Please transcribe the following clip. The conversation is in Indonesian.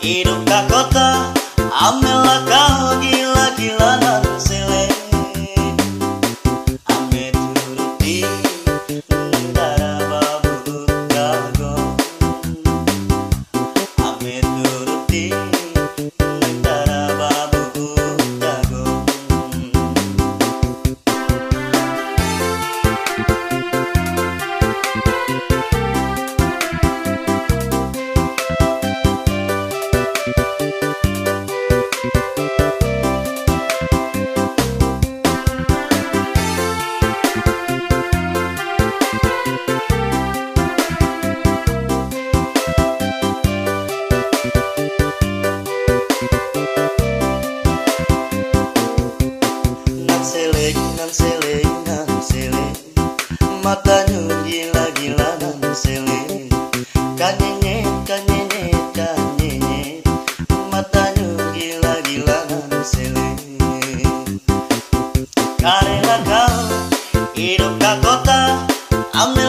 Hidup ke kota, amelah kau gila-gila dan sele. Ame turuti negara babu kagong. Ame turuti negara babu kagong. Nan sele, matanya gila-gila nan sele. Kanyenyet, matanya gila-gila nan sele. Karena kau hidup ke kota, ambil